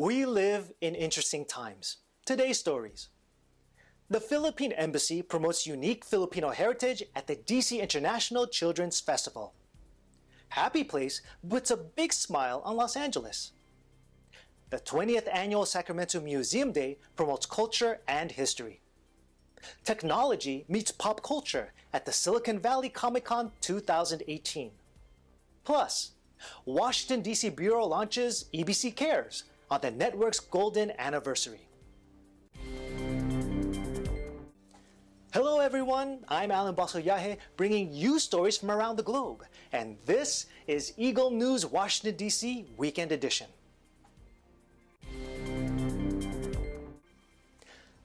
We live in interesting times. Today's stories. The Philippine Embassy promotes unique Filipino heritage at the DC International Children's Festival. Happy Place puts a big smile on Los Angeles. The 20th Annual Sacramento Museum Day promotes culture and history. Technology meets pop culture at the Silicon Valley Comic-Con 2018. Plus, Washington, D.C. Bureau launches EBC Cares on the network's golden anniversary. Hello everyone, I'm Alan Basoyahe, bringing you stories from around the globe, and this is Eagle News Washington, D.C. Weekend Edition.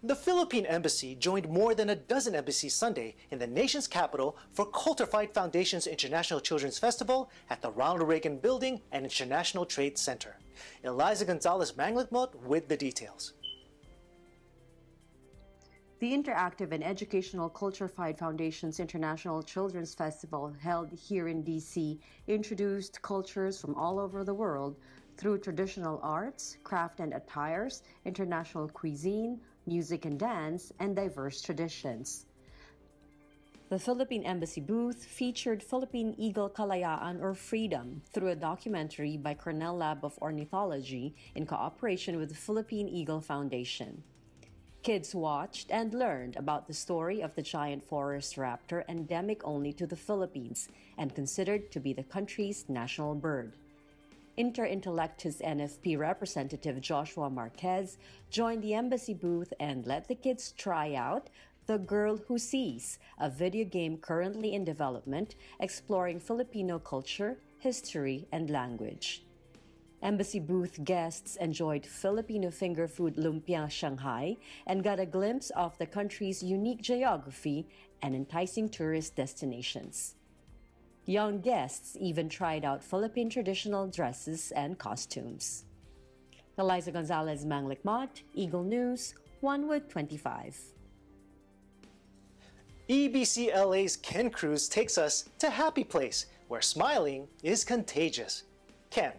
The Philippine Embassy joined more than a dozen embassies Sunday in the nation's capital for Cultified Foundation's International Children's Festival at the Ronald Reagan Building and International Trade Center. Eliza Gonzalez-Manglikmot with the details. The Interactive and Educational Cultified Foundation's International Children's Festival, held here in DC, introduced cultures from all over the world through traditional arts, craft and attires, international cuisine, music and dance, and diverse traditions. The Philippine Embassy booth featured Philippine Eagle Kalayaan or Freedom through a documentary by Cornell Lab of Ornithology in cooperation with the Philippine Eagle Foundation. Kids watched and learned about the story of the giant forest raptor endemic only to the Philippines and considered to be the country's national bird. Interintellectus NFP representative Joshua Marquez joined the embassy booth and let the kids try out The Girl Who Sees, a video game currently in development exploring Filipino culture, history, and language. Embassy booth guests enjoyed Filipino finger food lumpia Shanghai and got a glimpse of the country's unique geography and enticing tourist destinations. Young guests even tried out Philippine traditional dresses and costumes. Eliza Gonzalez-Manglikmot, Eagle News, 1 with 25. EBC LA's Ken Cruz takes us to Happy Place, where smiling is contagious. Ken.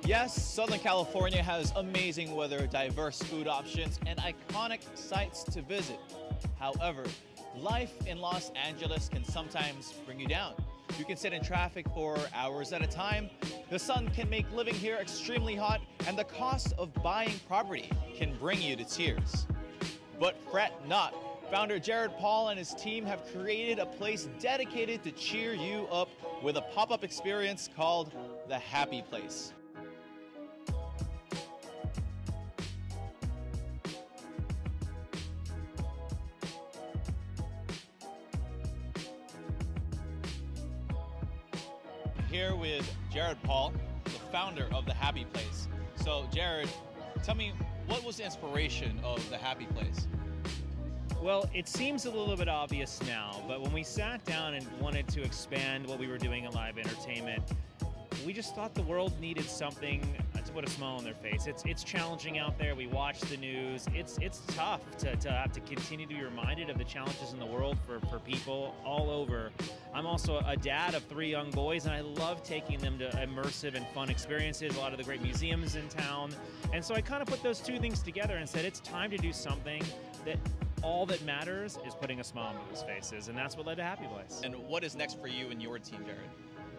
Yes, Southern California has amazing weather, diverse food options, and iconic sites to visit. However, life in Los Angeles can sometimes bring you down. You can sit in traffic for hours at a time, the sun can make living here extremely hot, and the cost of buying property can bring you to tears. But fret not. Founder Jared Paul and his team have created a place dedicated to cheer you up with a pop-up experience called the Happy Place. Here with Jared Paul, the founder of the Happy Place. So Jared, tell me, what was the inspiration of the Happy Place? Well, it seems a little bit obvious now, but when we sat down and wanted to expand what we were doing in live entertainment, we just thought the world needed something to put a smile on their face. It's challenging out there. We watch the news. It's tough to have to continue to be reminded of the challenges in the world for people all over. I'm also a dad of 3 young boys, and I love taking them to immersive and fun experiences, a lot of the great museums in town. And so I kind of put those two things together and said it's time to do something that all that matters is putting a smile on people's faces, and that's what led to Happy Place. And what is next for you and your team, Jared?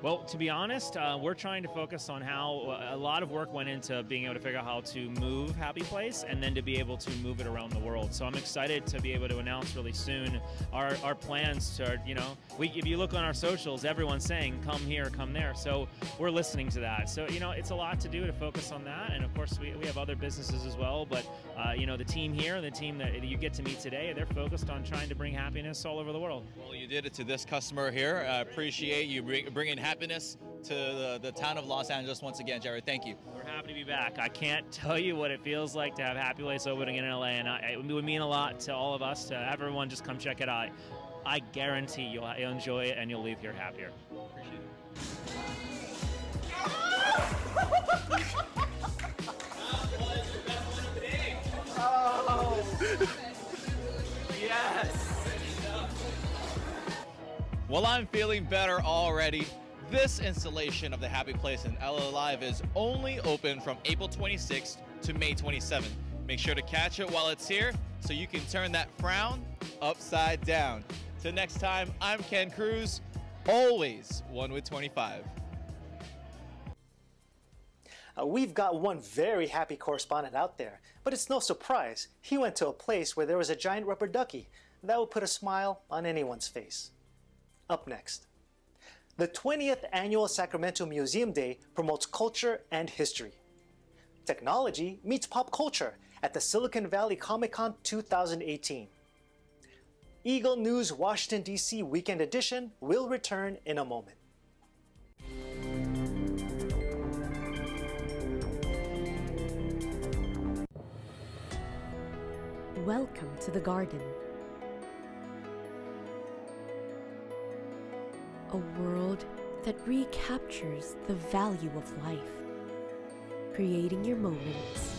Well, to be honest, we're trying to focus on how a lot of work went into being able to figure out how to move Happy Place and then to be able to move it around the world. So I'm excited to be able to announce really soon our plans to, if you look on our socials, everyone's saying, come here, come there. So we're listening to that. So, it's a lot to do to focus on that. And of course, we have other businesses as well. But, the team here, the team that you get to meet today, they're focused on trying to bring happiness all over the world. Well, you did it to this customer here. I appreciate you bringing happiness to the town of Los Angeles once again, Jared. Thank you. We're happy to be back. I can't tell you what it feels like to have Happy Place opening in LA, and it would mean a lot to all of us, to everyone. Just come check it out. I guarantee you'll enjoy it and you'll leave here happier. Appreciate it. Oh! Well, I'm feeling better already. This installation of the Happy Place in LA Live is only open from April 26th to May 27th. Make sure to catch it while it's here so you can turn that frown upside down. Till next time, I'm Ken Cruz, always one with 25. We've got one very happy correspondent out there, but it's no surprise. He went to a place where there was a giant rubber ducky that would put a smile on anyone's face. Up next. The 20th Annual Sacramento Museum Day promotes culture and history. Technology meets pop culture at the Silicon Valley Comic-Con 2018. Eagle News Washington, D.C. Weekend Edition will return in a moment. Welcome to the garden. A world that recaptures the value of life, creating your moments,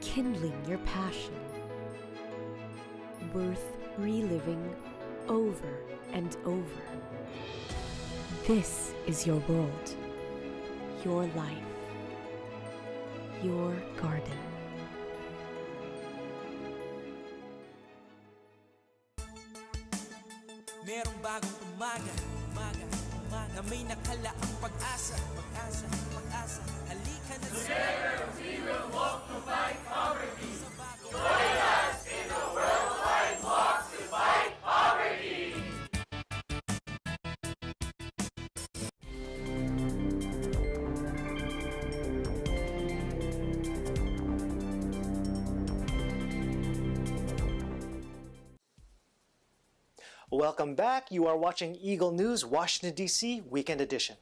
kindling your passion, worth reliving over and over. This is your world, your life, your garden. Merong bagong umaga, na may nakalaang pag-asa, halika na together we will walk to fight poverty. Join us in a worldwide walk to fight poverty. Welcome back. You are watching Eagle News Washington, D.C. Weekend Edition.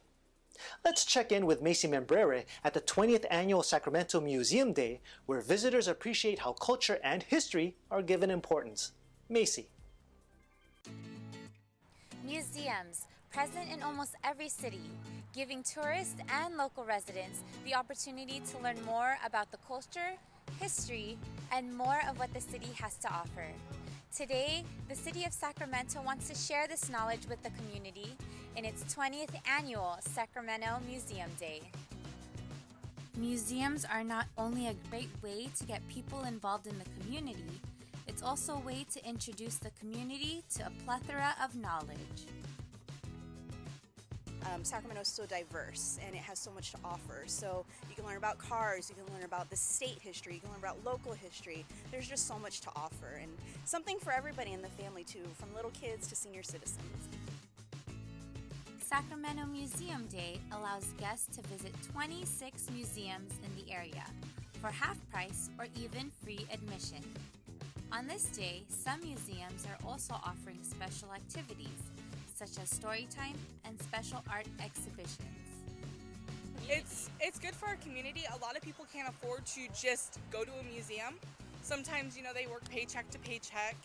Let's check in with Macy Membrere at the 20th Annual Sacramento Museum Day, where visitors appreciate how culture and history are given importance. Macy. Museums, present in almost every city, giving tourists and local residents the opportunity to learn more about the culture, history, and more of what the city has to offer. Today, the City of Sacramento wants to share this knowledge with the community in its 20th Annual Sacramento Museum Day. Museums are not only a great way to get people involved in the community, it's also a way to introduce the community to a plethora of knowledge. Sacramento is so diverse and it has so much to offer. So you can learn about cars, you can learn about the state history, you can learn about local history. There's just so much to offer and something for everybody in the family too, from little kids to senior citizens. Sacramento Museum Day allows guests to visit 26 museums in the area for half price or even free admission. On this day, some museums are also offering special activities such as story time and special art exhibitions. It's good for our community. A lot of people can't afford to just go to a museum. Sometimes, they work paycheck to paycheck,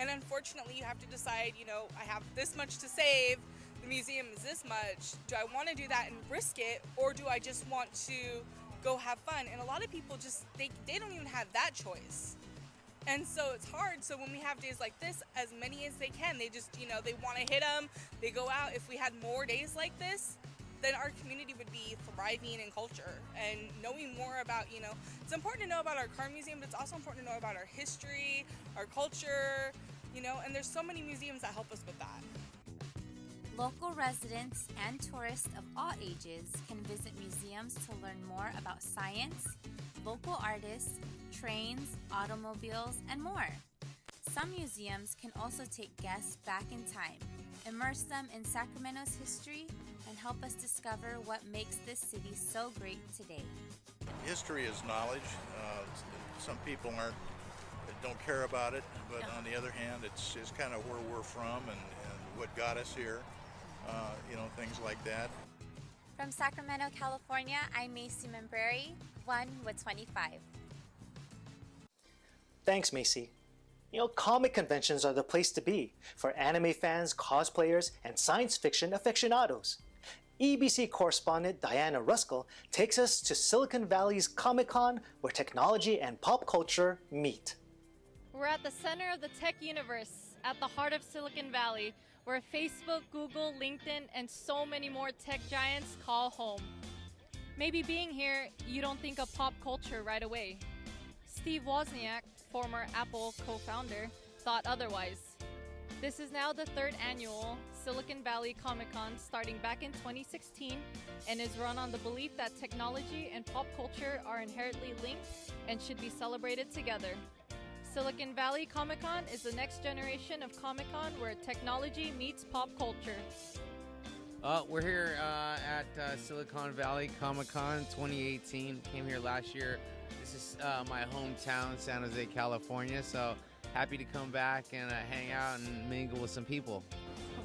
and unfortunately you have to decide, I have this much to save, the museum is this much. Do I want to do that and risk it, or do I just want to go have fun? And a lot of people just, they don't even have that choice. And so it's hard. So when we have days like this, as many as they can, they just, they want to hit them, they go out. If we had more days like this, then our community would be thriving in culture and knowing more about, it's important to know about our car museum, but it's also important to know about our history, our culture, and there's so many museums that help us with that. Local residents and tourists of all ages can visit museums to learn more about science, local artists, trains, automobiles, and more. Some museums can also take guests back in time, immerse them in Sacramento's history, and help us discover what makes this city so great today. History is knowledge. Some people don't care about it, but on the other hand, it's kind of where we're from and what got us here, things like that. From Sacramento, California, I'm Macy Membrere, one with 25. Thanks, Macy. Comic conventions are the place to be for anime fans, cosplayers, and science fiction aficionados. EBC correspondent Diana Ruskell takes us to Silicon Valley's Comic-Con, where technology and pop culture meet. We're at the center of the tech universe, at the heart of Silicon Valley, where Facebook, Google, LinkedIn, and so many more tech giants call home. Maybe being here, you don't think of pop culture right away. Steve Wozniak, former Apple co-founder, thought otherwise. This is now the third annual Silicon Valley Comic-Con, starting back in 2016, and is run on the belief that technology and pop culture are inherently linked and should be celebrated together. Silicon Valley Comic-Con is the next generation of Comic-Con where technology meets pop culture. We're here at Silicon Valley Comic-Con 2018. Came here last year. This is my hometown, San Jose, California, so happy to come back and hang out and mingle with some people.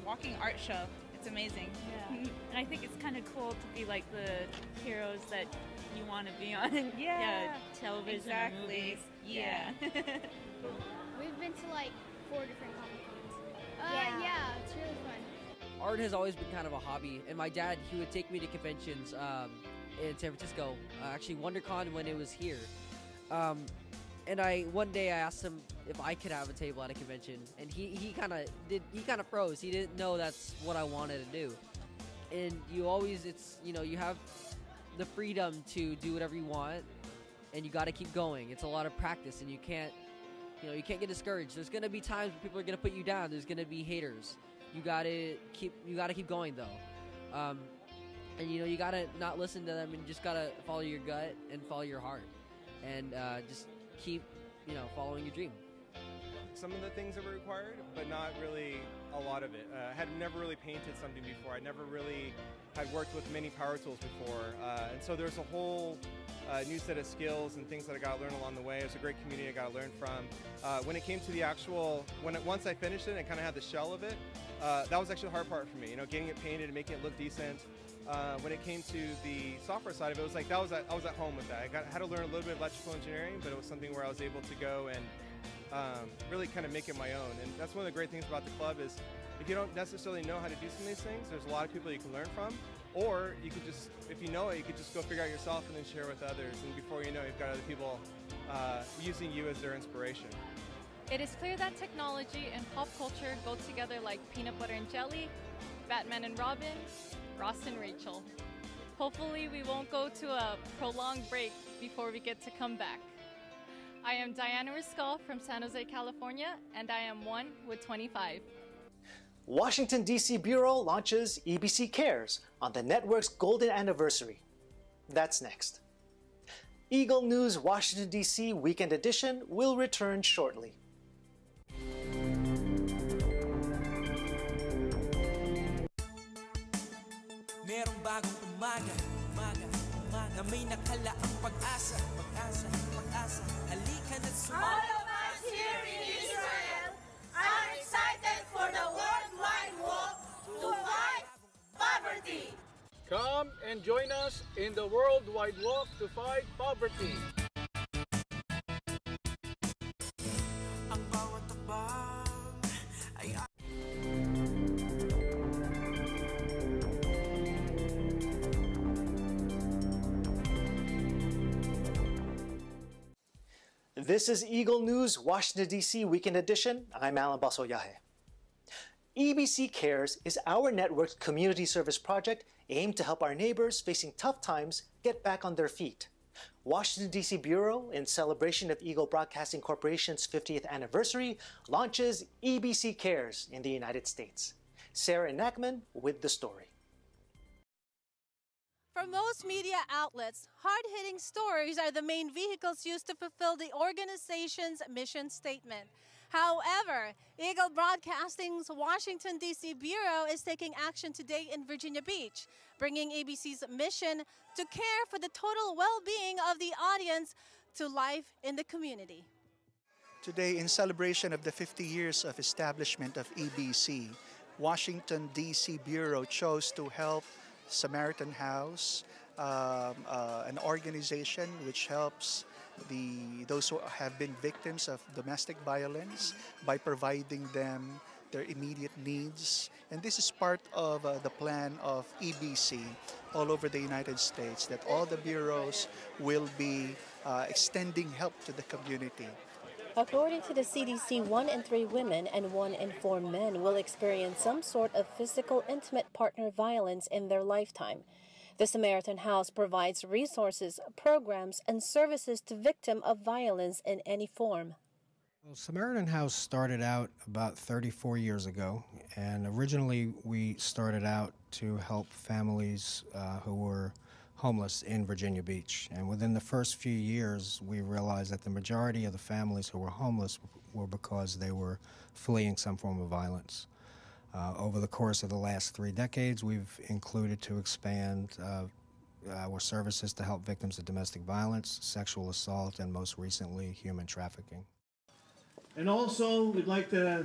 A walking art show. It's amazing. Yeah. And I think it's kind of cool to be like the heroes that you want to be on television exactly. or movies. Yeah. We've been to like 4 different Comic-Cons. Yeah, it's really fun. Art has always been kind of a hobby, and my dad, he would take me to conventions in San Francisco, actually WonderCon when it was here. And one day I asked him if I could have a table at a convention, and he kind of froze. He didn't know that's what I wanted to do. And you have the freedom to do whatever you want, and you got to keep going. It's a lot of practice, and you can't get discouraged. There's gonna be times when people are gonna put you down. There's gonna be haters. You gotta keep going though, and you gotta not listen to them, and you just gotta follow your gut and follow your heart, and just keep following your dream. Some of the things that were required, but not really a lot of it. I had never really painted something before. I never really had worked with many power tools before, and so there's a whole new set of skills and things that I got to learn along the way. It was a great community I got to learn from. When it came to the actual, once I finished it and kind of had the shell of it, that was actually the hard part for me. Getting it painted and making it look decent. When it came to the software side of it, it was like I was at home with that. I had to learn a little bit of electrical engineering, but it was something where I was able to go and really kind of make it my own. And that's one of the great things about the club is if you don't necessarily know how to do some of these things, there's a lot of people you can learn from. Or you could just, if you know it, you could just go figure out yourself and then share with others. And before you know it, you've got other people using you as their inspiration. It is clear that technology and pop culture go together like peanut butter and jelly, Batman and Robin, Ross and Rachel. Hopefully we won't go to a prolonged break before we get to come back. I am Diana Riscal from San Jose, California, and I am one with 25. Washington, D.C. Bureau launches EBC Cares on the network's golden anniversary. That's next. Eagle News Washington, D.C. Weekend Edition will return shortly. Merong bagong umaga, na may nakalaang pag-asa, halika na't All of us here in Israel are excited for the worldwide walk to fight poverty. Come and join us in the worldwide walk to fight poverty. Ang bawat tabang ay This is Eagle News Washington, D.C. Weekend Edition. I'm Alan Basoyahe. EBC Cares is our network's community service project aimed to help our neighbors facing tough times get back on their feet. Washington, D.C. Bureau, in celebration of Eagle Broadcasting Corporation's 50th anniversary, launches EBC Cares in the United States. Sarah Nachman with the story. For most media outlets, hard-hitting stories are the main vehicles used to fulfill the organization's mission statement. However, Eagle Broadcasting's Washington, D.C. Bureau is taking action today in Virginia Beach, bringing ABC's mission to care for the total well-being of the audience to life in the community. Today, in celebration of the 50 years of establishment of EBC, Washington, D.C. Bureau chose to help Samaritan House, an organization which helps those who have been victims of domestic violence by providing them their immediate needs. And this is part of the plan of EBC all over the United States, that all the bureaus will be extending help to the community. According to the CDC, 1 in 3 women and 1 in 4 men will experience some sort of physical intimate partner violence in their lifetime. The Samaritan House provides resources, programs, and services to victims of violence in any form. Well, Samaritan House started out about 34 years ago, and originally we started out to help families who were homeless in Virginia Beach. And within the first few years, we realized that the majority of the families who were homeless were because they were fleeing some form of violence. Over the course of the last 3 decades, we've included to expand our services to help victims of domestic violence, sexual assault, and most recently, human trafficking. And also, we'd like to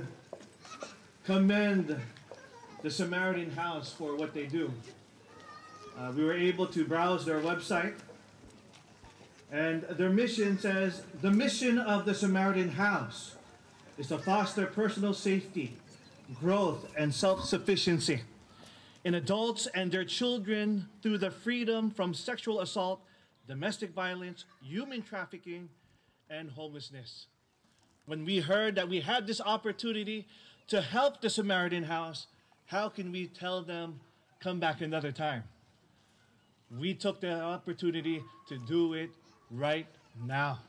commend the Samaritan House for what they do. We were able to browse their website, and their mission says, the mission of the Samaritan House is to foster personal safety, growth, and self-sufficiency in adults and their children through the freedom from sexual assault, domestic violence, human trafficking, and homelessness. When we heard that we had this opportunity to help the Samaritan House, how can we tell them, come back another time? We took the opportunity to do it right now.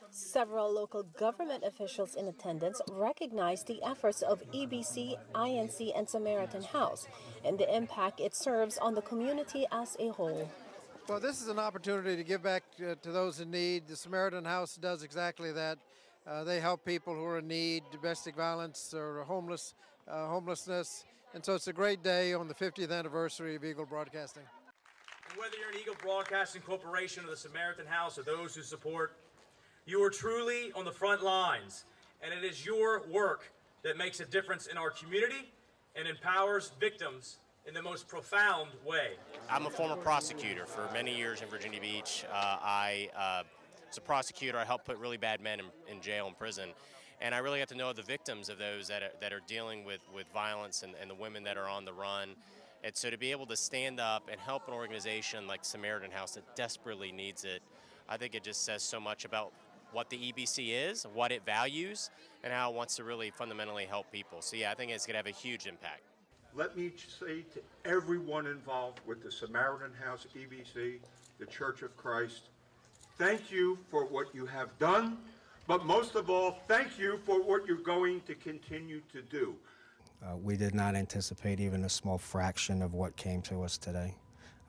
Several local government officials in attendance recognized the efforts of EBC, INC, and Samaritan House and the impact it serves on the community as a whole. Well, this is an opportunity to give back to those in need. The Samaritan House does exactly that. They help people who are in need, domestic violence or homelessness. And so it's a great day on the 50th anniversary of Eagle Broadcasting. Whether you're an Eagle Broadcasting Corporation or the Samaritan House or those who support, you are truly on the front lines, and it is your work that makes a difference in our community and empowers victims in the most profound way. I'm a former prosecutor for many years in Virginia Beach. As a prosecutor, I helped put really bad men in jail and prison. And I really got to know the victims of those that are dealing with violence and the women that are on the run. And so to be able to stand up and help an organization like Samaritan House that desperately needs it, I think it just says so much about what the EBC is, what it values, and how it wants to really fundamentally help people. So yeah, I think it's going to have a huge impact. Let me say to everyone involved with the Samaritan House EBC, the Church of Christ, thank you for what you have done. But most of all, thank you for what you're going to continue to do. We did not anticipate even a small fraction of what came to us today.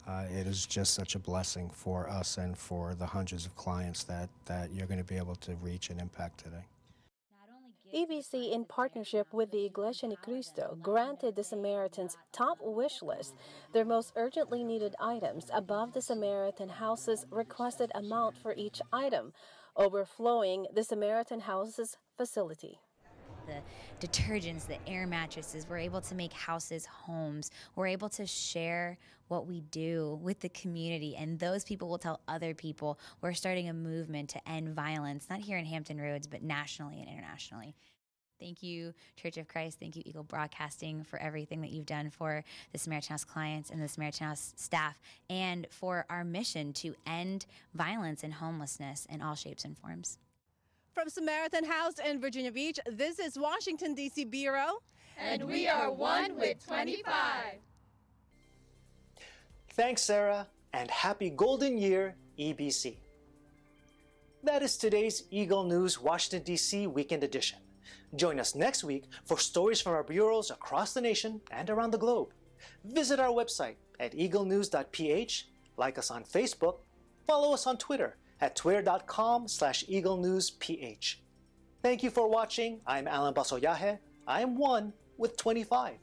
It is just such a blessing for us and for the hundreds of clients that you're going to be able to reach and impact today. EBC, in partnership with the Iglesia Ni Cristo, granted the Samaritans' top wish list, their most urgently needed items, above the Samaritan House's requested amount for each item, overflowing the Samaritan House's facility. The detergents, the air mattresses, we're able to make houses homes. We're able to share what we do with the community, and those people will tell other people. We're starting a movement to end violence, not here in Hampton Roads, but nationally and internationally. Thank you, Church of Christ. Thank you, Eagle Broadcasting, for everything that you've done for the Samaritan House clients and the Samaritan House staff, and for our mission to end violence and homelessness in all shapes and forms. From Samaritan House in Virginia Beach, this is Washington, D.C. Bureau. And we are one with 25. Thanks, Sarah, and happy Golden Year, EBC. That is today's Eagle News Washington, D.C. Weekend Edition. Join us next week for stories from our bureaus across the nation and around the globe. Visit our website at eaglenews.ph, like us on Facebook, follow us on Twitter at twitter.com/eaglenewsph. Thank you for watching. I'm Alan Basoyahe. I'm one with 25.